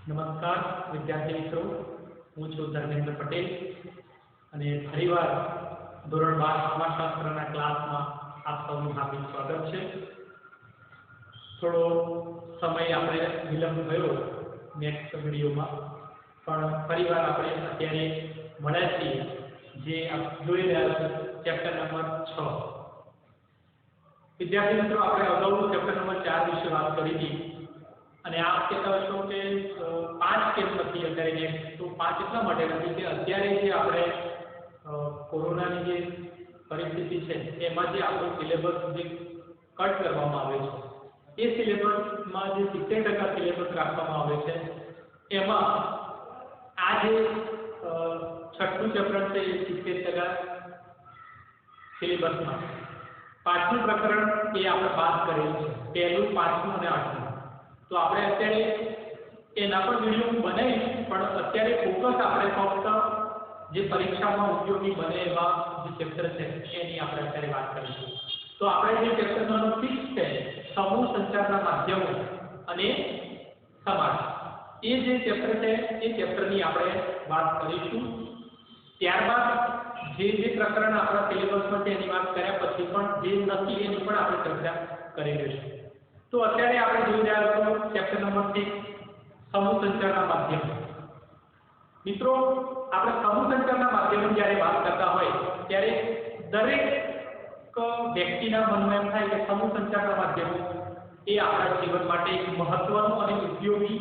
નમસ્કાર વિદ્યાર્થી મિત્રો, હું છું ધર્મેન્દ્ર પટેલ અને ફરીવાર ધોરણ 12 સમાજશાસ્ત્રના ક્લાસમાં આપ સૌનું હાર્દિક સ્વાગત છે। થોડો સમય આપણે વિલંબ થયો નેક્સ્ટ વિડીયોમાં, પણ ફરીવાર આપણે અત્યારે મળ્યા છીએ જે આપ જોઈ રહ્યા છો ચેપ્ટર નંબર 6। વિદ્યાર્થી મિત્રો, આપણે અગાઉ ચેપ્ટર નંબર 4 વિશે વાત કરી હતી અને આપ કહેતા હશો કે 5 કેમ નથી અત્યારે નેક્સ્ટ? તો 5 એટલા માટે નથી કે અત્યારે જે આપણે કોરોનાની જે પરિસ્થિતિ છે એમાં જે આપણો સિલેબસ જે કટ કરવામાં આવે છે, એ સિલેબસમાં જે 70% સિલેબસ રાખવામાં આવે છે એમાં આ જે છઠ્ઠું ચેપ્ટર છે એ 70% સિલેબસમાં 5મું પ્રકરણ એ આપણે બાદ કરેલું છે, પહેલું, 5મું અને 8મું। તો આપણે અત્યારે એના પર વિડીયો બનાવીશું, પણ અત્યારે ફોકસ આપણે ફક્ત જે પરીક્ષામાં ઉપયોગી બને એવા જે ચેપ્ટર છે એની આપણે અત્યારે વાત કરીશું। તો આપણે જે ચેપ્ટર નંબર 6 છે, સમૂહ સંચારના માધ્યમો અને સમાજ, એ જે ચેપ્ટર છે એ ચેપ્ટરની આપણે વાત કરીશું। ત્યારબાદ જે પ્રકરણ આપણા સિલેબસમાં છે એની વાત કર્યા પછી પણ જે નથી એની પણ આપણે ચર્ચા કરી લઈશું। તો અત્યારે આપણે જોઈ રહ્યા છો ચેપ્ટર નંબર 6, સમૂહ સંચારના માધ્યમો। મિત્રો, આપણે સમૂહ સંચારના માધ્યમો જ્યારે વાત કરતા હોય ત્યારે દરેક વ્યક્તિના મનમાં એમ થાય કે સમૂહ સંચારના માધ્યમો એ આપણા જીવન માટે એક મહત્વનું અને ઉપયોગી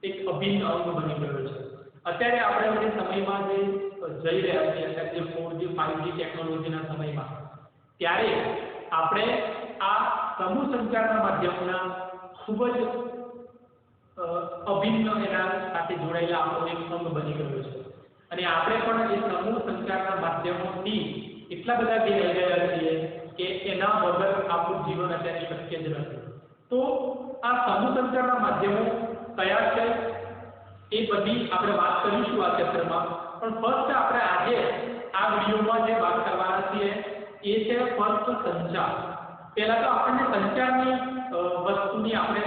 એક અભિન્ન અંગ બની ગયો છે। અત્યારે આપણે જે સમયમાં જે જઈ રહ્યા છીએ, અત્યારે જે 4G 5G ટેકનોલોજીના સમયમાં, ત્યારે આપણે આ સમૂહ સંચારના માધ્યમોના ખૂબ જ અભિન્ન એના સાથે જોડાયેલા આપણો એક અંગ બની ગયો છે અને આપણે પણ એ સમૂહ સંચારના માધ્યમોથી એટલા બધા ઘેરાઈ ગયા છીએ કે એના વગર આપણું જીવન અત્યારે શક્ય જ નથી। તો આ સમૂહ સંચારના માધ્યમો કયા છે એ બધી આપણે વાત કરીશું આ ચેપ્ટરમાં, પણ ફર્સ્ટ આપણે આજે આ વિડીયોમાં જે વાત કરવાના છીએ એ છે ફર્સ્ટ સંચાર। પહેલા તો આપણને સંચારની વસ્તુની આપણે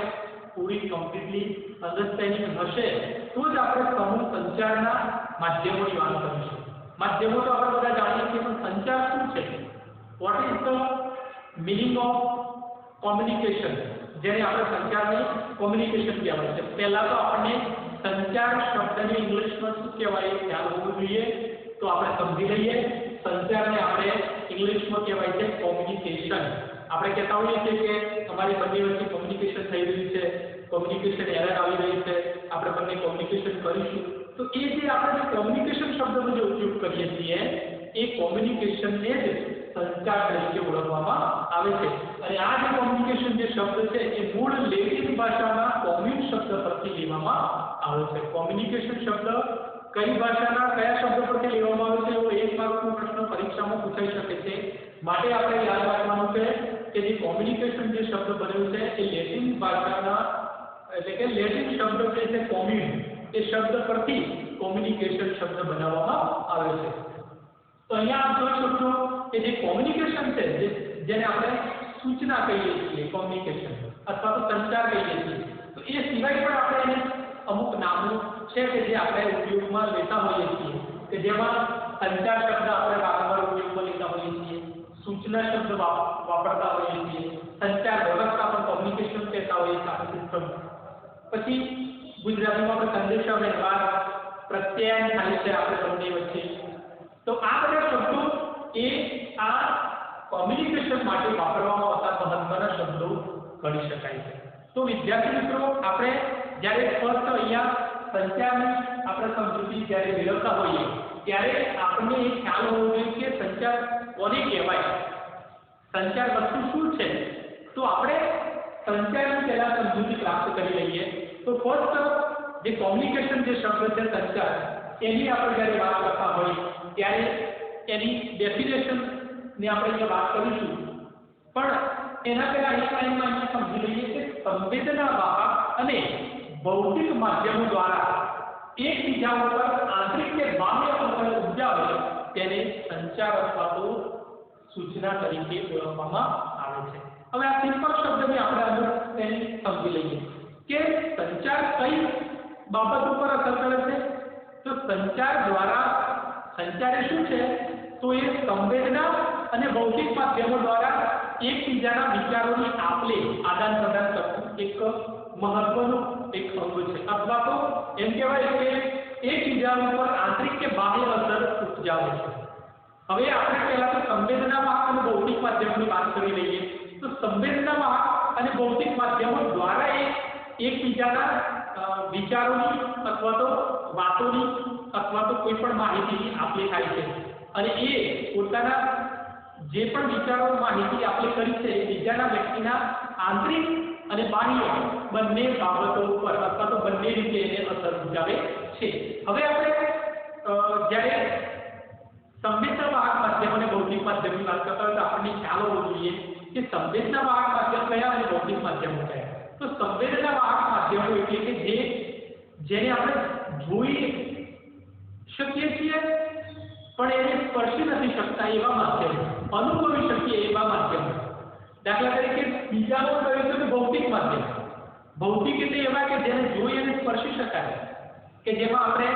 પૂરી કમ્પ્લીટલી અન્ડરસ્ટેન્ડિંગ હશે તો જ આપણે સમૂહ સંચારના માધ્યમોની વાત કરીશું। માધ્યમો તો આપણે બધા જાણીએ છીએ, પણ સંચાર શું છે? What is the meaning of communication, જેને આપણે સંચારની કોમ્યુનિકેશન કહેવાય છે। પહેલા તો આપણને સંચાર શબ્દને ઇંગ્લિશમાં શું કહેવાય એ ખ્યાલ હોવો જોઈએ, તો આપણે સમજી લઈએ। સંચારને આપણે ઇંગ્લિશમાં કહેવાય છે કોમ્યુનિકેશન। આપણે કહેતા હોઈએ છીએ કે અમારી બંને વચ્ચે કોમ્યુનિકેશન થઈ રહ્યું છે, કોમ્યુનિકેશન એરર આવી રહી છે, આપણે બંને કોમ્યુનિકેશન કરીશું। તો એ જે આપણે કોમ્યુનિકેશન શબ્દનો જે ઉપયોગ કરીએ છીએ એ કોમ્યુનિકેશનને જ સંચાર તરીકે ઓળખવામાં આવે છે। અને આ જે કોમ્યુનિકેશન જે શબ્દ છે એ મૂળ લેટિન ભાષાના કોમ્યુન શબ્દ પરથી લેવામાં આવે છે। કોમ્યુનિકેશન શબ્દ કઈ ભાષાના કયા શબ્દ પરથી લેવામાં આવે છે એવો એક માર્કનો પ્રશ્ન પરીક્ષામાં પૂછાઈ શકે છે, માટે આપણે યાદ રાખવાનું છે કે જે કોમ્યુનિકેશન જે શબ્દ બન્યો છે એ લેટિન ભાષાના, એટલે કે લેટિન શબ્દ જે છે કોમ્યુન, એ શબ્દ પરથી કોમ્યુનિકેશન શબ્દ બનાવવામાં આવે છે। તો અહીંયા આપ જોઈ શકશો કે જે કોમ્યુનિકેશન છે, જેને આપણે સૂચના કહીએ છીએ કોમ્યુનિકેશન, અથવા તો સંચાર કહીએ છીએ, તો એ સિવાય પણ આપણે એને અમુક નામો છે કે જે આપણે ઉપયોગમાં લેતા હોઈએ છીએ, કે જેમાં સંચાર શબ્દ આપણે વારંવાર ઉપયોગમાં લેતા હોઈએ છીએ, સૂચના શબ્દ વાપરતા હોઈએ છીએ, સંચાર વ્યવસ્થા પણ કોમ્યુનિકેશન કહેતા હોઈએ છીએ આપણે સિસ્ટમ, પછી ગુજરાતીમાં આપણે સંદેશા વ્યવહાર, પ્રત્યાયન થાય છે આપણે બંને વચ્ચે। તો આ બધા શબ્દો એ આ કોમ્યુનિકેશન માટે વાપરવામાં આવતા મહત્વના શબ્દો ગણી શકાય છે। તો વિદ્યાર્થી મિત્રો, આપણે જ્યારે ફર્સ્ટ અહીંયા સંચારની આપણે સમજૂતી જ્યારે મેળવતા હોઈએ ત્યારે આપણને એ ખ્યાલ હોવો જોઈએ કે સંચાર કોને કહેવાય, સંચાર વસ્તુ શું છે। તો આપણે સંચારની પહેલા સમજૂતી પ્રાપ્ત કરી લઈએ। તો ફર્સ્ટ જે કોમ્યુનિકેશન જે શબ્દ છે સંચાર, એની આપણે જ્યારે વાત કરતા હોઈએ ત્યારે એની ડેફિનેશન ને આપણે વાત કરીશું, પણ એના પહેલા એક લાઈનમાં અહીંયા સમજી લઈએ કે સંવેદના વાહક અને ભૌતિક માધ્યમો દ્વારા એકબીજા ઉપર આંતરિક કે બાહ્ય અંતર ઉપજાવે તેને સંચાર અથવા તો સૂચના તરીકે ઓળખવામાં આવે છે। હવે આ સિમ્પલ શબ્દને આપણે અંદર તેને સમજી લઈએ કે સંચાર કઈ બાબત ઉપર અસર કરે છે? તો સંચાર દ્વારા સંચાર એ શું છે? તો એ સંવેદના અને ભૌતિક માધ્યમો દ્વારા એકબીજાના વિચારોની આપલે આદાન પ્રદાન કરતું એક મહત્વનું એક અંગ છે, અથવા તો એમ કહેવાય કે એકબીજા ઉપર આંતરિક કે બાહ્ય અસર ઉપજાવે છે. હવે આપણે પહેલા તો સંવેદના વાહક અને ભૌતિક માધ્યમોની વાત કરી લઈએ. તો સંવેદના વાહક અને ભૌતિક માધ્યમો દ્વારા એકબીજાના વિચારોની અથવા તો વાતોની અથવા તો કોઈ પણ માહિતીની આપલે થાય છે, અને એ પોતાના જે પણ વિચારો માહિતી આપલે કરી છે એ બીજાના વ્યક્તિના આંતરિક અને બાહ્ય બંને બાબતો ઉપર અથવા તો બંને રીતે એને અસર ઉપજાવે છે. હવે આપણે જ્યારે સંવેદના વાહક માધ્યમ અને ભૌતિક માધ્યમની વાત કરતા હોય તો આપણને ખ્યાલ હોવો જોઈએ કે સંવેદના વાહક માધ્યમ કયા અને ભૌતિક માધ્યમો કયા. તો સંવેદના વાહક માધ્યમો એટલે કે જેને આપણે જોઈ શકીએ છીએ પણ એને સ્પર્શી નથી શકતા એવા માધ્યમો, અનુભવી શકીએ એવા માધ્યમો. દાખલા તરીકે બીજાનો કહ્યું છે કે ભૌતિક માધ્યમ. ભૌતિક એટલે એવા કે જેને જોઈ અને સ્પર્શી શકાય, કે જેમાં આપણે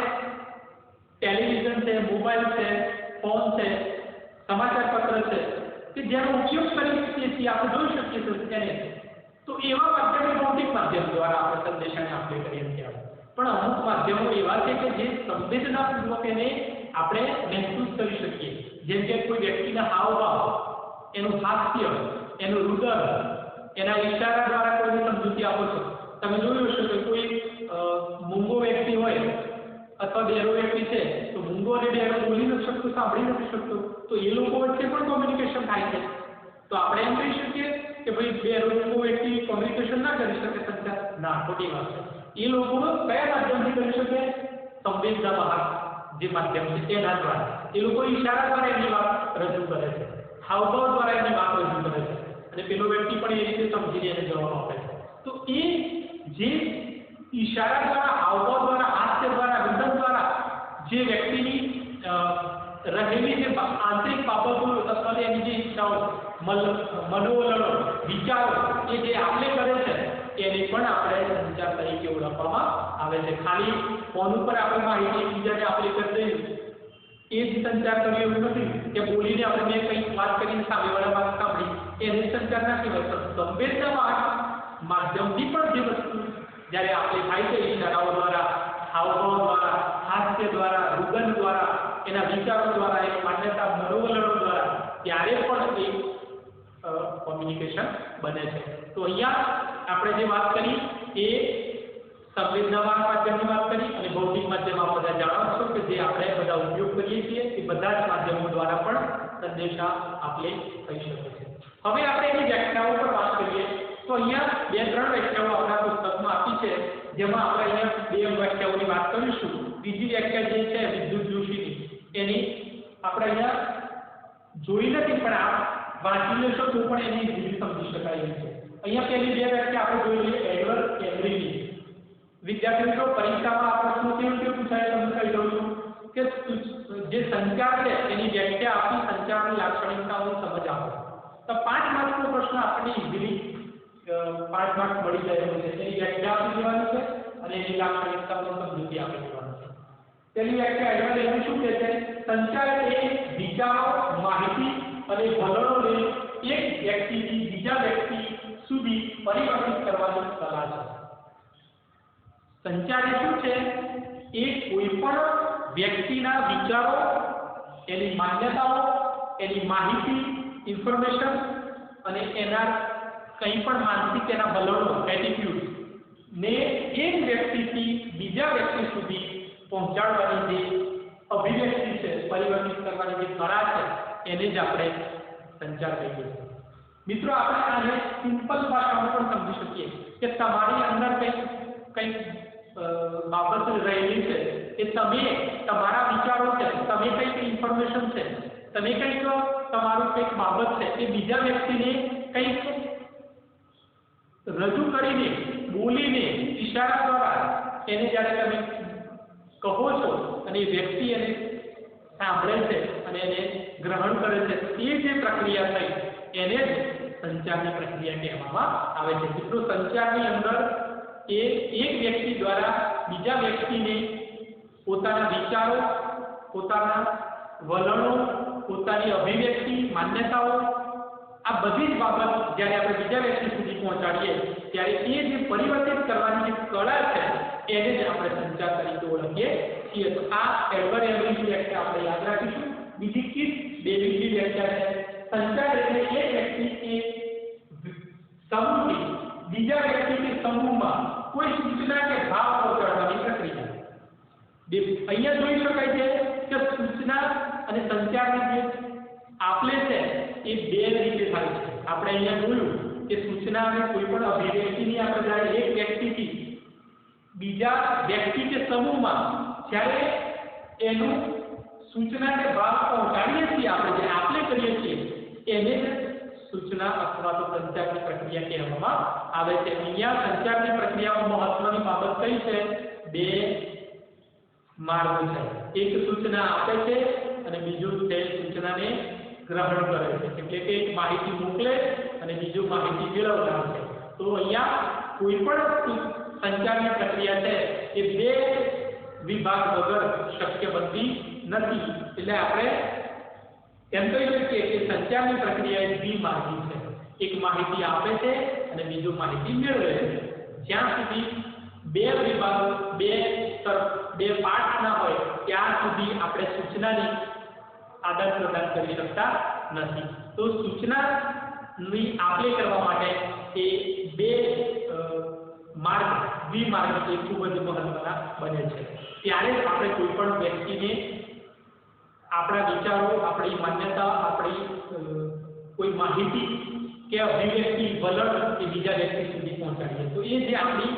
ટેલિવિઝન છે, મોબાઈલ છે, ફોન છે, સમાચાર પત્ર છે, કે જેનો ઉપયોગ કરી શકીએ છીએ, આપણે જોઈ શકીએ છીએ તેને. તો એવા માધ્યમો ભૌતિક માધ્યમ દ્વારા આપણે સંદેશાને આપણે કરીએ છીએ. પણ અમુક માધ્યમો એવા છે કે જે સંવેદનાપૂર્વક એને આપણે મહેસૂસ કરી શકીએ. જેમ કે કોઈ વ્યક્તિના હાવભાવ, એનું હાસ્ય, એનું રુદન, એના ઈશારા દ્વારા કોઈને સમજૂતી આપો છો. તમે જોયું હશે કે કોઈ મૂંગો વ્યક્તિ હોય અથવા બેરો વ્યક્તિ છે, તો મૂંગો અને બેરો બોલી નથી શકતો, સાંભળી નથી શકતો, તો એ લોકો વચ્ચે પણ કોમ્યુનિકેશન થાય છે. તો આપણે એમ કહી શકીએ કે ભાઈ બેરો વ્યક્તિ કોમ્યુનિકેશન ના કરી શકે, સંચાર ના, ખોટી વાત છે. એ લોકો કયા માધ્યમથી કરી શકે? સંવેદના વાહક જે માધ્યમ છે તેના દ્વારા. એ લોકો ઈશારા દ્વારા એની વાત રજૂ કરે છે, હાવભાવ દ્વારા એની વાત રજૂ કરે છે, અને પેલો વ્યક્તિ પણ એ રીતે સમજીને એને જવાબ આપે છે. તો એ જે ઈશારા દ્વારા, હાવભાવ દ્વારા, હાસ્ય દ્વારા, રુદન દ્વારા જે વ્યક્તિની રહેલી જે આંતરિક બાબતો અથવા એની જે ઈચ્છાઓ, મનોવલણો, વિચારો એ જે આપલે કરે છે એને પણ આપણે સંચાર તરીકે ઓળખવામાં આવે છે. ખાલી ફોન ઉપર આપણે માહિતી એકબીજાને આપણે કરી દઈએ એ જ સંચાર કર્યો એવું નથી કે બોલીને આપણે મેં કંઈક વાત કરીને સામેવાળા વાત સાંભળી એને સંચાર ના કહેવાય. સંવેદના માધ્યમથી પણ જે વસ્તુ જ્યારે આપણે થાય છે ઈશારાઓ દ્વારા, હાવભાવ દ્વારા, હાસ્ય દ્વારા, રુદન દ્વારા, એના વિચારો દ્વારા, એક માન્યતા, મનોવલણો દ્વારા, ત્યારે પણ એક કોમ્યુનિકેશન બને છે. તો અહીંયા આપણે જે વાત કરી એ સંવેદના માધ્યમની વાત કરી, અને ભૌતિક માધ્યમ આપ બધા જાણો છો કે જે આપણે બધા ઉપયોગ કરીએ છીએ એ બધા જ માધ્યમો દ્વારા પણ સંદેશા આપલે થઈ શકે છે. હવે આપણે એની વ્યાખ્યાઓ પર વાત કરીએ તો અહીંયા 2-3 વ્યાખ્યાઓ આપણા પુસ્તકમાં આપી છે, જેમાં આપણે અહીંયા 2 વ્યાખ્યાઓની વાત કરીશું. બીજી વ્યાખ્યા જે છે વિદ્યુત જોશીની, એની આપણે અહીંયા જોઈ નથી પણ આપ વાંચી લેશો તો પણ એની ઇઝીલી સમજી શકાય એવી છે. અહીંયા પહેલી 2 વ્યાખ્યા આપણે જોઈ લઈએ એડવર્ડ કેમ્બ્રિજની. વિદ્યાર્થી મિત્રો, પરીક્ષામાં આ પ્રશ્નો કેવી રીતે પૂછાય તમને કહી દઉં છું કે જે સંચાર છે એની વ્યાખ્યા આપી, સંચારની લાક્ષણિકતાઓની સમજ આપો. તો 5 માર્કનો પ્રશ્ન આપણને ઇઝીલી 5 માર્ક મળી જાય એમ છે. એની વ્યાખ્યા આપી દેવાની છે અને એની લાક્ષણિકતાઓની સમજૂતી આપી દેવાની છે. તેની વ્યાખ્યા એડવર્ડ એમ શું કહે છે? સંચાર એ વિચારો, માહિતી અને વલણોને એક વ્યક્તિથી બીજા વ્યક્તિ સુધી પરિવર્તિત કરવાની કલા છે. સંચાર શું છે? એ કોઈ પણ વ્યક્તિના વિચારો, એની માન્યતાઓ, એની માહિતી, ઇન્ફોર્મેશન અને એના કંઈ પણ માનસિક એના વલણો, એટીટ્યુડ ને એક વ્યક્તિથી બીજા વ્યક્તિ સુધી પહોંચાડવાની જે અભિવ્યક્તિ છે, પરિવર્તિત કરવાની જે કળા છે, એને જ આપણે સંચાર કહીએ છીએ. મિત્રો, આપણે આને સિમ્પલ ભાષામાં પણ સમજી શકીએ કે તમારી અંદર કંઈક બાબત રહેલી છે એ તમે તમારા વિચારો છે, તમે કંઈક ઇન્ફોર્મેશન છે, તમે કંઈક તમારું કંઈક બાબત છે એ બીજા વ્યક્તિને કંઈક રજૂ કરીને, બોલીને, ઈશારા દ્વારા એને જ્યારે તમે કહો છો અને એ વ્યક્તિ એને સાંભળે છે અને એને ગ્રહણ કરે છે, એ જે પ્રક્રિયા થઈ એને જ સંચારની પ્રક્રિયા કહેવામાં આવે છે. મિત્રો, સંચારની અંદર એ એક વ્યક્તિ દ્વારા બીજા વ્યક્તિને પોતાના વિચારો, પોતાના વલણો, પોતાની અભિવ્યક્તિ, માન્યતાઓ, આ બધી જ બાબત જ્યારે આપણે બીજા વ્યક્તિ સુધી પહોંચાડીએ ત્યારે એ જે પરિવર્તિત કરવાની જે કળા છે એને જ આપણે સંચાર તરીકે ઓળખીએ છીએ. તો આ એડવર્ડ એવરીની વ્યાખ્યા આપણે યાદ રાખીશું. બીજી કીટ ડેવિડની વ્યાખ્યા છે. સંચાર એટલે એક વ્યક્તિ કે સમૂહથી બીજા વ્યક્તિ કે સમૂહમાં કોઈ સૂચના કે ભાવ પહોંચાડવાની પ્રક્રિયા. અહીંયા જોઈ શકાય છે કે સૂચના અને સંચારની જે આપલે છે એ બે રીતે થાય છે. આપણે અહીંયા જોયું કે સૂચના અને કોઈ પણ અભિવ્યક્તિની આપણે જ્યારે એક વ્યક્તિથી બીજા વ્યક્તિ કે સમૂહમાં જ્યારે એનું સૂચના કે ભાવ પહોંચાડીએ છીએ, આપણે જે આપલે કરીએ છીએ એને સૂચના અથવા તો સંચારની પ્રક્રિયા કહેવામાં આવે છે. અહીંયા સંચારની પ્રક્રિયામાં મહત્વની બાબત કઈ છે? બે માર્ગો છે. એક સૂચના આપે છે અને બીજું છે સૂચનાને ગ્રહણ કરે છે. એટલે કે એક માહિતી મોકલે અને બીજું માહિતી મેળવનાર છે. તો અહીંયા કોઈ પણ સંચારની પ્રક્રિયા છે એ બે વિભાગ વગર શક્ય બનતી નથી. એટલે આપણે એમ કહી શકીએ કે સંચારની પ્રક્રિયા એ દ્વિમાર્ગી છે. એક માહિતી આપે છે અને બીજું માહિતી મેળવે છે. જ્યાં સુધી બે વિભાગ, બે પાર્ટ ના હોય ત્યાં સુધી આપણે સૂચનાની આદાન પ્રદાન કરી શકતા નથી. તો સૂચનાની આપલે કરવા માટે એ બે માર્ગ, દ્વિમાર્ગ એ ખૂબ જ મહત્વના બને છે. ત્યારે આપણે કોઈ પણ વ્યક્તિને આપણા વિચારો, આપણી માન્યતા, આપણી કોઈ માહિતી કે અભિવ્યક્તિ, વલણ એ બીજા વ્યક્તિ સુધી પહોંચાડીએ. તો એ જે આપણી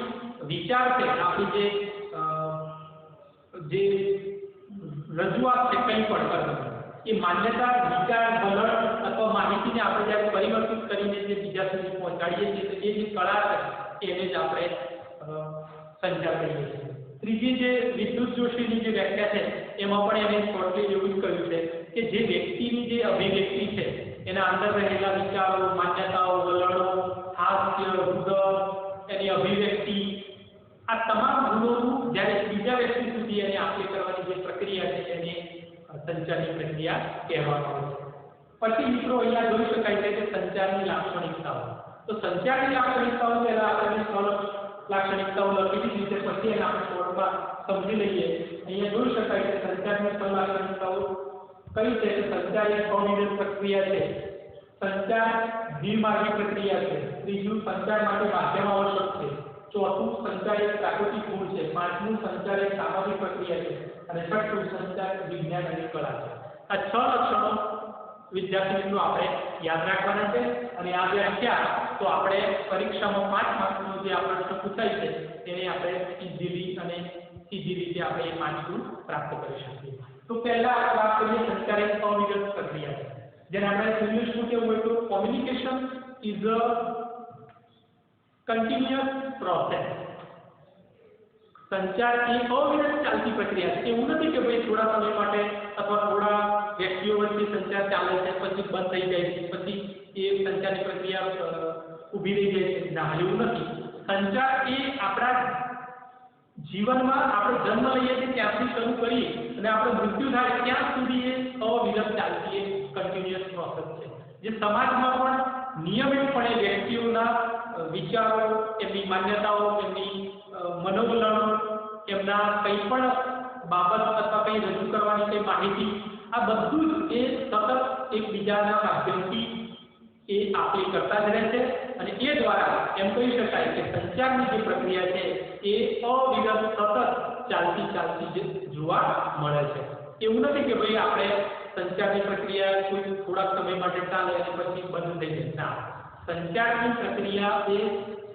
વિચાર છે, આપણી જે રજૂઆત છે કંઈ પણ કરવાની, એ માન્યતા, વિચાર, વલણ અથવા માહિતીને આપણે જ્યારે પરિવર્તિત કરીને જે બીજા સુધી પહોંચાડીએ છીએ, તો એ જે કળા છે એને જ આપણે સંચાર કહીએ છીએ. ત્રીજી જે વિદ્યુત જોશીની જે વ્યાખ્યા છે એમાં પણ એને શોર્ટલી એવું જ કહ્યું છે કે જે વ્યક્તિની જે અભિવ્યક્તિ છે એના અંદર રહેલા વિચારો, માન્યતાઓ, વલણો, હાસ્ય, રુદન, એની અભિવ્યક્તિ, આ તમામ ગુણોનું જ્યારે બીજા વ્યક્તિ સુધી એને આપલે કરવાની જે પ્રક્રિયા છે એને સંચારની પ્રક્રિયા કહેવામાં આવે છે. પછી મિત્રો અહીંયા જોઈ શકાય છે કે સંચારની લાક્ષણિકતાઓ. તો સંચારની લાક્ષણિકતાઓ પહેલા આપણે લાક્ષણિકતાઓ લખી દીધી છે, પછી એને આપણે શોર્ટમાં સમજી લઈએ. અહીંયા જોઈ શકાય કે સંચારની છ લાક્ષણિકતાઓ કઈ છે? સંચાર એ અવિરત પ્રક્રિયા છે. સંચાર દ્વિમાર્ગી પ્રક્રિયા છે. ત્રીજું, સંચાર માટે માધ્યમ આવશ્યક છે. ચોથું, સંચાર એક પ્રાકૃતિક ગુણ છે. પાંચમું, સંચાર એક સામાજિક પ્રક્રિયા છે. અને છઠ્ઠું, સંચાર વિજ્ઞાન અને કળા છે. આ છ લક્ષણો વિદ્યાર્થી મિત્રો આપણે યાદ રાખવાના છે. અને આ વ્યાખ્યા તો આપણે પરીક્ષામાં 5 માર્કનો જે આ પ્રશ્ન પૂછાય છે તેને આપણે ઇઝીલી અને સીધી રીતે આપણે એ 5 ગુણ પ્રાપ્ત કરી શકીએ. તો પહેલા વાત કરીએ સંચાર એક અવિરત પ્રક્રિયા છે. જેને આપણે ઇંગ્લિશમાં કેવું હોય તો communication is a continuous process. સંચાર એ અવિરત ચાલતી પ્રક્રિયા છે. એવું નથી કે ભાઈ થોડા સમય માટે અથવા થોડા વ્યક્તિઓ વચ્ચે સંચાર ચાલે છે પછી બંધ થઈ જાય છે, પછી એ સંચારની પ્રક્રિયા ઊભી રહી જાય છે. ના, એવું નથી. સંચાર એ આપણા જીવનમાં આપણે જન્મ લઈએ છીએ ત્યાંથી શરૂ કરી અને આપણે મૃત્યુ થાય ત્યાં સુધી એ અવિરત ચાલતી એક કન્ટિન્યુઅસ પ્રોસેસ છે. જે સમાજમાં પણ નિયમિતપણે વ્યક્તિઓના વિચારો, એમની માન્યતાઓ, એમની મનોવલણો, એમના કંઈ પણ બાબત અથવા કંઈ રજૂ કરવાની કંઈ માહિતી, આ બધું જ એ સતત એકબીજાના માધ્યમથી એ આપલે કરતા જ રહે છે. અને એ દ્વારા એમ કહી શકાય કે સંચારની જે પ્રક્રિયા છે એ અવિરત સતત ચાલતી જે જોવા મળે છે. એવું નથી કે ભાઈ આપણે સંચારની પ્રક્રિયા કોઈ થોડાક સમય માટે ચાલે અને પછી બંધ થઈ જાય. ના, સંચારની પ્રક્રિયા એ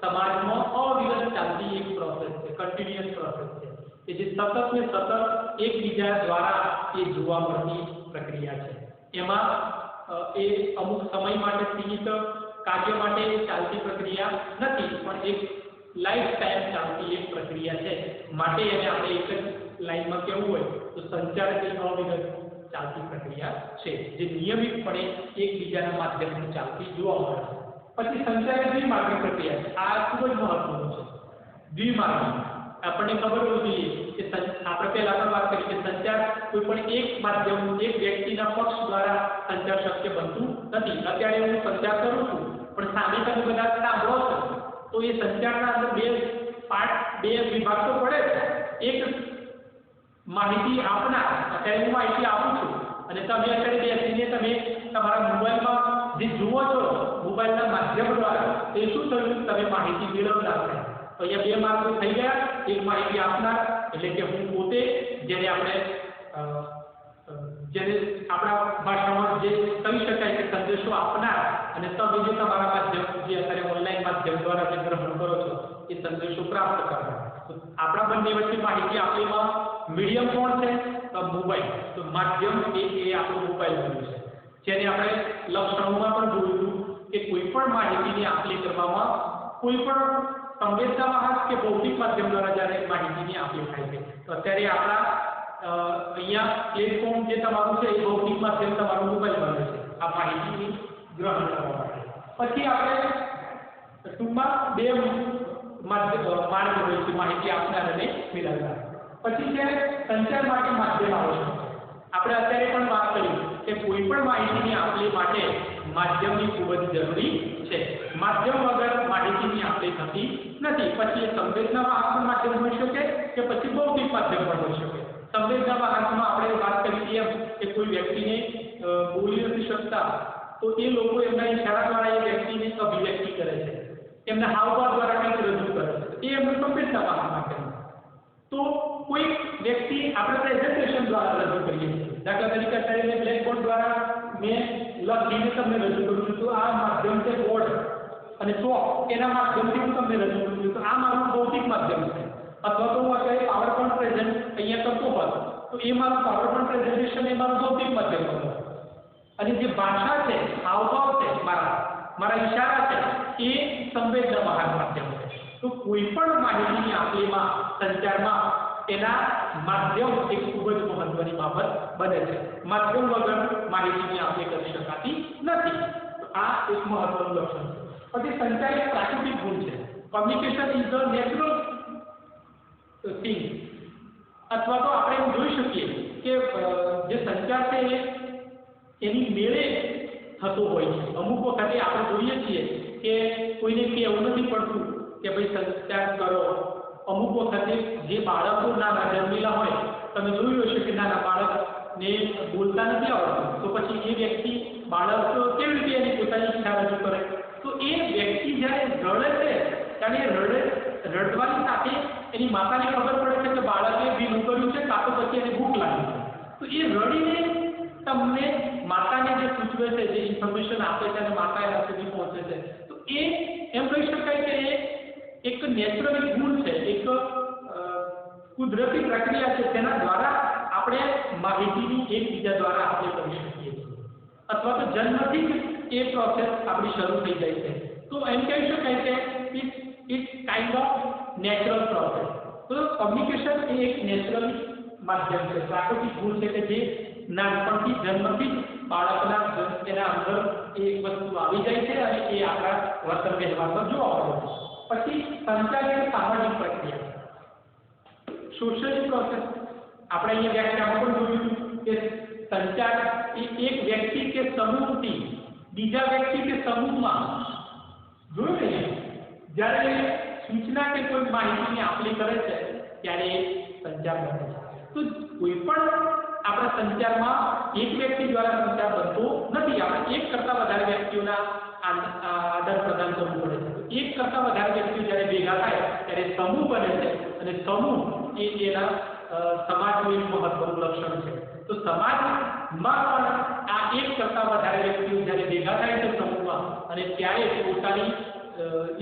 સમાજમાં અવિરત ચાલતી એક પ્રોસેસ છે, કન્ટિન્યુઅસ પ્રોસેસ છે કે જે સતત ને સતત એકબીજા દ્વારા એ જોવા મળતી પ્રક્રિયા છે. એમાં એ અમુક સમય માટે સીમિત કાર્ય માટે ચાલતી પ્રક્રિયા નથી, પણ એક લાઈફ ટાઈમ ચાલતી એક પ્રક્રિયા છે. માટે એને આપણે એક જ લાઈનમાં કહેવું હોય તો સંચાર એ અવિરત ચાલતી પ્રક્રિયા છે જે નિયમિતપણે એકબીજાના માધ્યમથી ચાલતી જોવા મળે છે. પછી સંચાર દ્વિમાર્ગી પ્રક્રિયા છે. આ ખૂબ જ મહત્વનું છે. દ્વિમાર્ગી આપણને ખબર હોવી જોઈએ કે આપણે પહેલા પણ વાત કરી કે સંચાર કોઈ પણ એક માધ્યમ એક વ્યક્તિના પક્ષ દ્વારા સંચાર શક્ય બનતું નથી. અત્યારે હું સંચાર કરું છું પણ સામે તમે બધા સાંભળો છો તો એ સંચારના અંદર બે વિભાગ તો પડે છે. એક માહિતી આપનાર, અત્યારે હું માહિતી આપું છું અને તમે અત્યારે બેસીને તમે તમારા મોબાઈલમાં જે જુઓ છો મોબાઈલના માધ્યમ દ્વારા તે શું થયું તમે માહિતી મેળવનાર છે. તો અહીંયા બે માર્ગો થઈ ગયા. એક માહિતી આપનાર એટલે કે હું પોતે જેને આપણા ભાષામાં જે કહી શકાય કે સંદેશો આપનાર અને તમે જે તમારા માધ્યમ જે અત્યારે ઓનલાઈન માધ્યમ દ્વારા જે ગ્રહણ કરો છો એ સંદેશો પ્રાપ્ત કરનાર. તો આપણા બંને વચ્ચે માહિતી આપવામાં મીડિયમ કોણ છે? તો મોબાઈલ. તો માધ્યમ એ આપણું મોબાઈલ બન્યું છે, જેને આપણે લક્ષણોમાં પણ જોયું કે કોઈ પણ માહિતીની આપ-લે કરવામાં કોઈ પણ સંવેદનાવાહક કે ભૌતિક માધ્યમ દ્વારા જ્યારે માહિતીની આપ-લે થાય છે. તો અત્યારે આપણા અહીંયા પ્લેટફોર્મ જે તમારું છે એ ભૌતિક માધ્યમ તમારું મોબાઈલ બને છે આ માહિતીની ગ્રહણ કરવા માટે. પછી આપણે ટૂંકમાં બે માર્ગ હોય છે માહિતી આપનાર અને મેળવનાર. પછી છે સંચાર માટે માધ્યમ આવશ્યક. આપણે અત્યારે પણ વાત કરી કે કોઈ પણ માહિતીની આપ-લે માટે માધ્યમની ખૂબ જ જરૂરી છે. માધ્યમ વગર માહિતીની આપ-લે થતી નથી. પછી એ સંવેદનાવાહક માધ્યમ હોઈ શકે કે પછી ભૌતિક માધ્યમ પણ હોઈ શકે. સંવેદનાવાહકમાં આપણે વાત કરી એમ કે કોઈ વ્યક્તિને બોલી નથી શકતા તો એ લોકો એમના ઈશારા દ્વારા એ વ્યક્તિને અભિવ્યક્તિ કરે છે, એમના હાવભાવ દ્વારા કંઈક રજૂ કરે છે. એ એમનું સંવેદનાવાહક માધ્યમ. તો કોઈ વ્યક્તિ આપણે પ્રેઝન્ટેશન દ્વારા રજૂ કરીએ છીએ. દાખલા તરીકે અત્યારે બ્લેકબોર્ડ દ્વારા મેં લખીને તમને રજૂ કરું છું તો આ માધ્યમ છે બોર્ડ અને ચોક, એના માધ્યમથી હું તમને રજૂ કરું છું તો આ મારું ભૌતિક માધ્યમ છે. અથવા તો હું અત્યારે પાવરપોઈન્ટ પ્રેઝન્ટ અહીંયા કરતો હોત તો એ મારું પાવરપોઈન્ટ પ્રેઝન્ટેશન એ મારું ભૌતિક માધ્યમ હતું. અને જે ભાષા છે, હાવભાવ છે, મારા ઈશારા છે એ સંવેદનાવાહક માધ્યમ છે. તો કોઈ પણ માહિતીની આપ-લેમાં સંચારમાં એના માધ્યમ એક ખૂબ જ મહત્વની બાબત બને છે. માધ્યમ વગર માહિતીની આપ-લે કરી શકાતી નથી. તો આ એક મહત્વનું લક્ષણ છે. પછી સંચાર એક પ્રાકૃતિક ગુણ છે. Communication is a natural thing. અથવા તો આપણે એમ જોઈ શકીએ કે જે સંચાર છે એની મેળે થતો હોય છે. અમુક વખતે આપણે જોઈએ છીએ કે કોઈને કહેવું નથી પડતું કે ભાઈ સંચાર કરો. અમુક વખતે જે બાળકો નાના જન્મેલા હોય તમે જોયું હશે કે નાના બાળકને બોલતા નથી આવડતું તો પછી એ વ્યક્તિ બાળક કેવી રીતે એની પોતાની ઈચ્છા રજૂ કરે? તો એ વ્યક્તિ જ્યારે રડે છે ત્યારે રડવાની સાથે એની માતાને ખબર પડે છે કે બાળકે ભીનું કર્યું છે કાં તો પછી એને ભૂખ લાગી છે. તો એ રડીને તમને માતાને જે સૂચવે છે, જે ઇન્ફોર્મેશન આપે છે અને માતા એના સુધી પહોંચે છે. તો એ એમ કહી શકાય કે એ એક નેચરલ ગુણ છે, એક કુદરતી પ્રક્રિયા છે તેના દ્વારા આપણે માહિતીની એકબીજા દ્વારા આપણે કરી શકીએ છીએ. અથવા તો જન્મથી જ એ પ્રોસેસ આપણી શરૂ થઈ જાય છે. તો એમ કહી શકાય કે it's kind of natural process. તો કમ્યુનિકેશન એ એક નેચરલ માધ્યમ છે, પ્રાકૃતિક ગુણ છે કે જે નાનપણથી જન્મથી જ બાળકના એના અંદર એ વસ્તુ આવી જાય છે અને એ આપણા વર્તન વ્યવહારમાં જોવા મળે છે. પછી સંચાર એ સામાજિક પ્રક્રિયા, સોશિયલ પ્રોસેસ. આપણે અહીંયા વ્યાખ્યામાં પણ જોયું કે સંચાર એ એક વ્યક્તિ કે સમૂહથી બીજા વ્યક્તિ કે સમૂહમાં જોયું ને જ્યારે સૂચના કે કોઈ માહિતીની આપ-લે કરે છે ત્યારે સંચાર બને છે. તો કોઈ પણ આપણા સંચારમાં એક વ્યક્તિ દ્વારા સંચાર બનતો નથી. આપણે એક કરતાં વધારે વ્યક્તિઓના આદાન પ્રદાન કરવું પડે છે. એક કરતાં વધારે વ્યક્તિઓ જ્યારે ભેગા થાય ત્યારે સમૂહ બને છે અને સમૂહ એ એના સમાજનું એક મહત્વનું લક્ષણ છે. તો સમાજમાં પણ આ એક કરતાં વધારે વ્યક્તિઓ જ્યારે ભેગા થાય છે સમૂહમાં અને ત્યારે પોતાની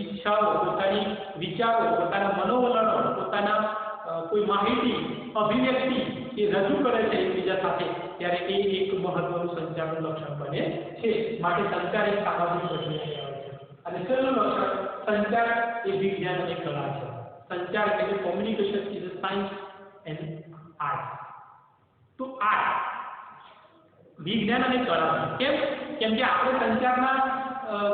ઈચ્છાઓ, પોતાની વિચારો, પોતાના મનોવલણો, પોતાના કોઈ માહિતી, અભિવ્યક્તિ એ રજૂ કરે છે એકબીજા સાથે ત્યારે એ એક મહત્વનું સંચારનું લક્ષણ બને છે. માટે સંચાર એક સામાજિક પ્રક્રિયા કહેવાય છે. અને છેલ્લું લક્ષણ, સંચાર એ વિજ્ઞાન અને કલા છે. સંચાર એટલે communication is a science and art. તો આર્ટ વિજ્ઞાન અને કલા. કેમ કે આપણે સંચારના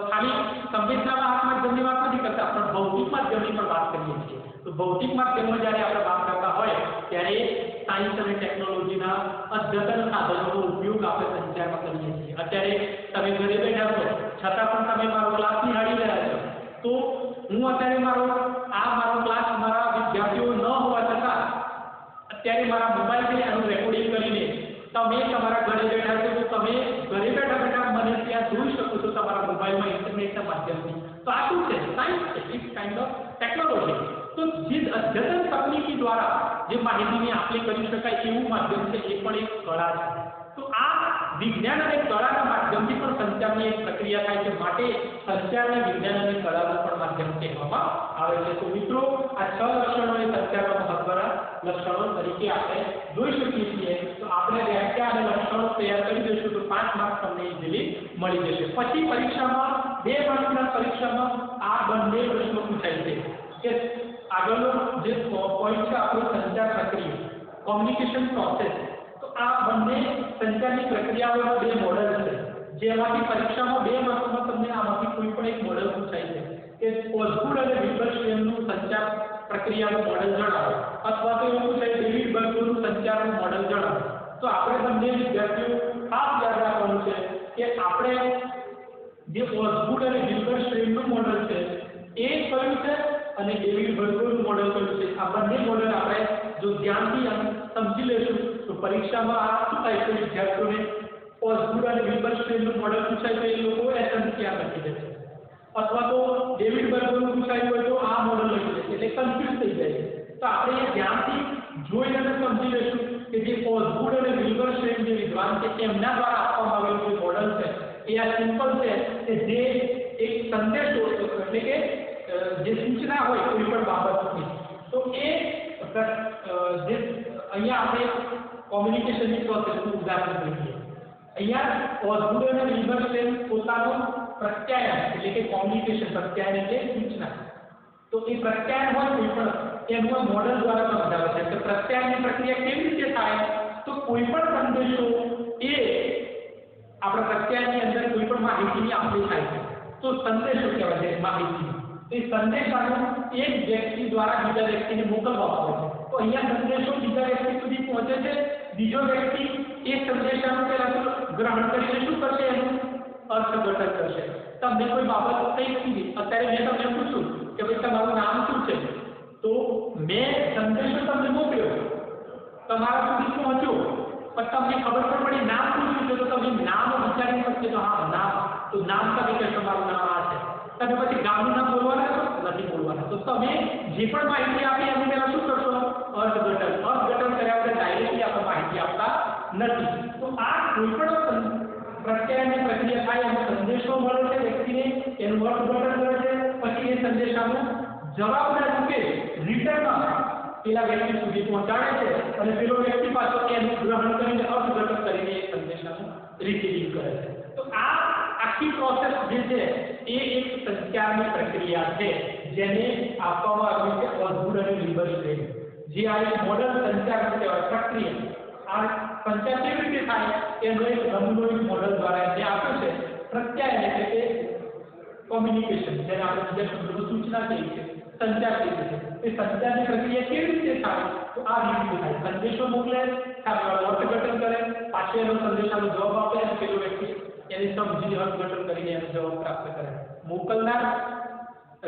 ખાલી સંવેદનાત્મક માધ્યમની વાત નથી કરતા, પણ ભૌતિક માધ્યમની પણ વાત કરીએ છીએ. તો તો ભૌતિક માધ્યમમાં જ્યારે આપણે વાત કરતા હોય ત્યારે સાયન્સ અને ટેકનોલોજીના અદ્યતન સાધનોનો ઉપયોગ આપણે સંચારમાં કરીએ છીએ. અત્યારે તમે ઘરે બેઠા છો છતાં પણ તમે મારો ક્લાસ નિહાળી રહ્યા છો. તો હું અત્યારે મારો ક્લાસ મારા વિદ્યાર્થીઓ ન હોવા છતાં અત્યારે મારા મોબાઈલથી એનું રેકોર્ડિંગ કરીને તમે તમારા ઘરે બેઠા છો તો તમે ઘરે બેઠા મને ત્યાં જોઈ શકો છો તમારા મોબાઈલમાં ઇન્ટરનેટના માધ્યમથી. તો આ શું છે? સાયન્સ છે. It's kind of technology. તો જે અદ્યતન તકનીકી દ્વારા જે માહિતીની આપલે કરી શકાય એવું માધ્યમ છે એ પણ એક કળા છે. તો આ વિજ્ઞાન અને કળાના માધ્યમથી પણ સંચારની એક પ્રક્રિયા થાય છે. માટે સંચારને વિજ્ઞાન અને કળાનું પણ માધ્યમ કહેવામાં આવે છે. તો મિત્રો આ 6 લક્ષણો એ સંચારના મહત્વના લક્ષણો તરીકે આપણે જોઈ શકીએ છીએ. તો આપણે વ્યાખ્યા અને લક્ષણો તૈયાર કરી દઈશું તો 5 માર્ક તમને ઇઝીલી મળી જશે. પછી પરીક્ષામાં 2 માર્કના પરીક્ષામાં આ બંને પ્રશ્નો પૂછાય છે કે આગળનો જે પોઈન્ટ છે આપણો સંચાર પ્રક્રિયા, કોમ્યુનિકેશન પ્રોસેસ. તો આ બંને સંચારની પ્રક્રિયાઓના 2 મોડેલ છે જેમાંથી પરીક્ષામાં 2 માર્કમાં તમને આમાંથી કોઈ પણ એક મોડેલ પૂછાય છે કે ઓઝગુડ અને વિલ્બરશ્રેમનું સંચાર પ્રક્રિયાનું મોડેલ જણાવો અથવા તો એવું પૂછાય ડેવિડ બર્ગનું સંચારનું મોડેલ જણાવો. તો આપણે બંને વિદ્યાર્થીઓ ખાસ યાદ રાખવાનું છે કે આપણે જે ઓઝગુડ અને વિલ્બરશ્રેમનું મોડેલ છે એ કયું છે અને ડેવિડ બર્ગનું મોડેલ કયું છે. આ બંને મોડેલ આપણે જો ધ્યાનથી સમજી લેશું તો પરીક્ષામાં આ શું થાય છે વિદ્યાર્થીઓને ઓઝગુડ અને વિલ્બરશ્રેમનું મોડેલ પૂછાય તો એ લોકો એસએમસી લખી દે છે અથવા તો ડેવિડ બર્ગનું પૂછાયું હોય તો આ મોડેલ લખી દે છે એટલે કન્ફ્યુઝ થઈ જાય છે. તો આપણે ધ્યાનથી જોઈને અને સમજી લેશું કે જે ઓઝગુડ અને વિલ્બરશ્રેમ જે વિદ્વાન છે એમના દ્વારા આપવામાં આવેલું જે મોડેલ છે એ આ સિમ્પલ છે કે જે એક સંદેશો એટલે કે જે સૂચના હોય કોઈ પણ બાબતની તો એ જે અહીંયા આપણે કોમ્યુનિકેશનની પ્રોસેસનું ઉદાહરણ લઈએ. અહીંયા ઓઝગુડ અને વિલ્બરશ્રેમ પોતાનું પ્રત્યાયન એટલે કે કોમ્યુનિકેશન પ્રત્યાયન એટલે સૂચના. તો એ પ્રત્યાયન હોય કોઈ પણ એનું મોડેલ દ્વારા સમજાવે છે કે પ્રત્યાયનની પ્રક્રિયા કેવી રીતે થાય. તો કોઈ પણ સંદેશો એ આપણા પ્રત્યાયનની અંદર કોઈ પણ માહિતીની આપલે થાય છે તો સંદેશો કહેવાય છે માહિતી. એ સંદેશાનો એક વ્યક્તિ દ્વારા બીજા વ્યક્તિને મોકલવામાં આવે છે. તો અહીંયા સંદેશો બીજા વ્યક્તિ સુધી પહોંચે છે. બીજો વ્યક્તિ એ સંદેશાનું ગ્રહણ કરીને શું કરશે એનું અર્થઘટન કરશે. તમને કોઈ બાબત કઈ કીધી અત્યારે મેં તમને પૂછ્યું કે ભાઈ તમારું નામ શું છે તો મેં સંદેશો તમને મોકલ્યો તમારા સુધી પહોંચ્યો પણ તમને ખબર પણ પડી નામ પૂછ્યું છે તો તમે નામ વિચારી શકશો તો હા નામ તો નામ તમે કે તમારું નામ આ છે. તમે પછી ગામનું નામ બોલવાના છો નથી બોલવાના. તો તમે જે પણ માહિતી આપી એની પહેલા શું કરશો અર્થઘટન કર્યા વગર ડાયરેક્ટલી આપણે માહિતી આપતા નથી. તો આ કોઈ પણ પ્રત્યાયનની પ્રક્રિયા થાય એનો સંદેશો મળે છે વ્યક્તિને એનું અર્થઘટન કરે છે પછી એ સંદેશાનો જવાબના રૂપે રિટર્ન પેલા વ્યક્તિ સુધી પહોંચાડે છે અને પેલો વ્યક્તિ પાછો એનું ગ્રહણ કરીને અર્થઘટન કરીને એ સંદેશાનું રિસીવિંગ કરે છે. તો આ આખી પ્રોસેસ જે છે એ એક સંચારની પ્રક્રિયા છે જેને આપવામાં આવ્યું છે ઓઝગુડ અને વિલ્બરશ્રેમ. જે આ એક મોડલ સંચાર કહેવાય પ્રક્રિયા. આ સંચાર કેવી રીતે થાય એનો એક નમૂનો એક મોડલ દ્વારા જે આપ્યો છે પ્રત્યાયન એટલે કે કોમ્યુનિકેશન જેને આપણે બીજા શબ્દોમાં સૂચના કહીએ છીએ સંચાર કહીએ છીએ. એ સંચારની પ્રક્રિયા કેવી રીતે થાય તો આ રીતે થાય. સંદેશો મોકલે સામેવાળો અર્થઘટન કરે પાછળ એનો સંદેશાનો જવાબ આપે અને પેલો વ્યક્તિ એને સમજી અર્થઘટન કરીને એનો જવાબ પ્રાપ્ત કરે. મોકલનાર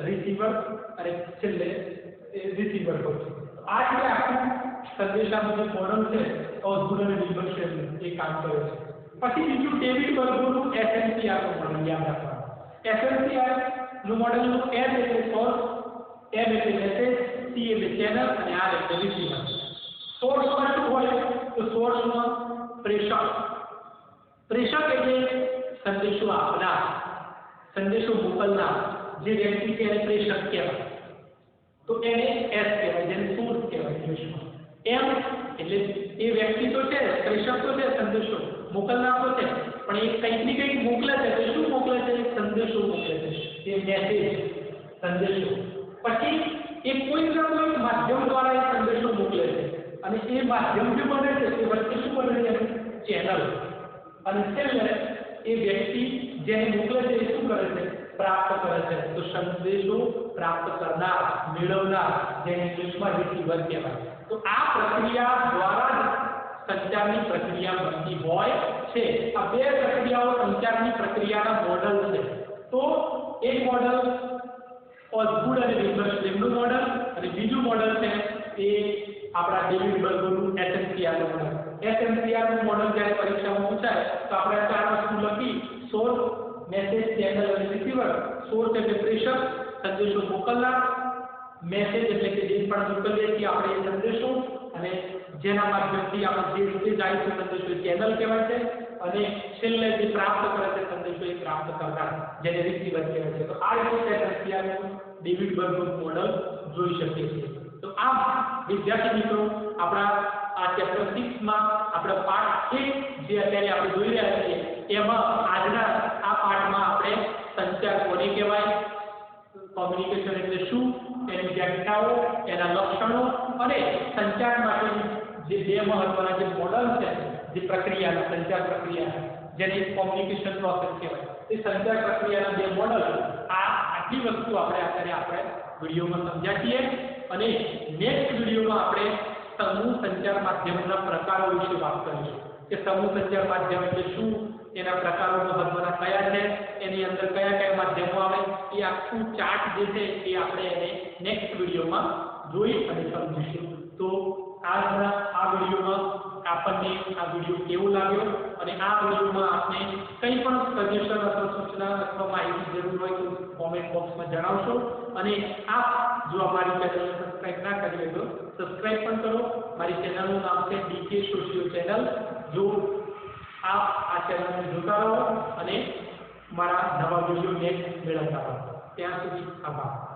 રિસીવર અને છેલ્લે રિસીવર હોય છે. આ રીતે આખું સંદેશાનું જે મોડલ છે ઓઝગુડ અને વિલ્બરશ્રેમ એ કામ કરે છે. પછી બીજું ડેવિડ બર્ગનું એસએમસીઆર નું મોડલ યાદ રાખવાનું. એસએમસીઆર નું મોડલનું એમ એટલે સોર્સ, એમ એટલે મેસેજ, સી એટલે ચેનલ અને આર એટલે રિસીવર. સોર્સમાં શું હોય તો સોર્સમાં પ્રેષક એટલે સંદેશો આપનાર, સંદેશો મોકલનાર જે વ્યક્તિ છે એને પ્રેષક કહેવાય. તો એને એસ કહેવાય જેને સોર્સ કહેવાય ઇંગ્લિશમાં. એમ એટલે એ વ્યક્તિ તો છે પ્રેષક તો છે સંદેશો મોકલનાર તો છે પણ એ કંઈક ને કંઈક મોકલે છે તો શું મોકલે છે સંદેશો મોકલે છે એ મેસેજ સંદેશો. પછી એ કોઈ માધ્યમ દ્વારા એ સંદેશો મોકલે છે અને એ માધ્યમ જે બને છે એ વચ્ચે શું બને છે ચેનલ. અને છેલ્લે એ વ્યક્તિ જેને મોકલે છે એ શું કરે છે પ્રાપ્ત કરે છે. તો સંદેશો પ્રાપ્ત કરનાર, મેળવનાર, જેને ઇંગ્લિશમાં રિસીવર કહેવાય. તો આ પ્રક્રિયા દ્વારા જ સંચારની પ્રક્રિયા બનતી હોય છે. આ બે પ્રક્રિયાઓ સંચારની પ્રક્રિયાના મોડલ છે. તો એક મોડલ ઓસગુડ અને વિલ્સનનું મોડલ, અને બીજું મોડલ છે એ આપણા ડેવિડ બર્ગરનું SMCR મોડલ. SMCR નું મોડલ જ્યારે પરીક્ષામાં પૂછાય તો આપણે ચાર વસ્તુ લખી: સોર્સ, મેસેજ, ચેનલ અને રિસીવર. સોર્સ એટલે પ્રેશર, સંદેશો મોકલનાર. મેસેજ એટલે કે જે પણ મોકલીએ છીએ આપણે એ સંદેશો, અને જેના માધ્યમથી આપણે જે રીતે જાય છે સંદેશો એ ચેનલ કહેવાય છે. અને છેલ્લે જે પ્રાપ્ત કરે છે સંદેશો એ પ્રાપ્ત કરનાર, જેને રિસીવર કહેવાય છે. તો આ રીતે SMCR નું ડેવિડ બર્ગરનું મોડલ જોઈ શકીએ છીએ. તો આમ વિદ્યાર્થી મિત્રો, આપણા આ ચેપ્ટર 6 માં આપણે પાઠ 1 જે અત્યારે આપણે જોઈ રહ્યા છીએ એમાં આજના આ પાઠમાં આપણે સંચાર કોને કહેવાય, કોમ્યુનિકેશન એટલે શું, તેની વ્યાખ્યાઓ, તેના લક્ષણો અને સંચાર માટેની જે બે મહત્વના જે મોડલ છે, જે પ્રક્રિયા, સંચાર પ્રક્રિયા, જેને કોમ્યુનિકેશન પ્રોસેસ કહેવાય, એ સંચાર પ્રક્રિયાના બે મોડલ, આટલી વસ્તુ આપણે વિડીયોમાં સમજ્યા છીએ. અને નેક્સ્ટ વિડીયોમાં આપણે સમૂહ સંચાર માધ્યમના પ્રકારો વિશે વાત કરીશું કે સમૂહ સંચાર માધ્યમ એટલે શું, એના પ્રકારો મહત્વના કયા છે, એની અંદર કયા કયા માધ્યમો આવે, એ આખું ચાર્ટ જે છે એ આપણે એને નેક્સ્ટ વિડીયોમાં જોઈ અને સમજીશું. તો આજના આ વિડીયોમાં આપણને આ વિડીયો કેવો લાગ્યો અને આ વિડીયોમાં આપને કંઈ પણ સજેશન અથવા સૂચના અથવા માહિતી જરૂર હોય તો કોમેન્ટ બોક્સમાં જણાવશો. અને આપ જો અમારી ચેનલને સબસ્ક્રાઇબ ના કરી હોય તો સબસ્ક્રાઇબ પણ કરો. મારી ચેનલનું નામ છે DK સોશિયો ચેનલ. જો આપ આ ચેનલને જોતા રહો અને મારા નવા વિડીયો નેક્સ્ટ મેળવતા રહો. ત્યાં સુધી આભાર.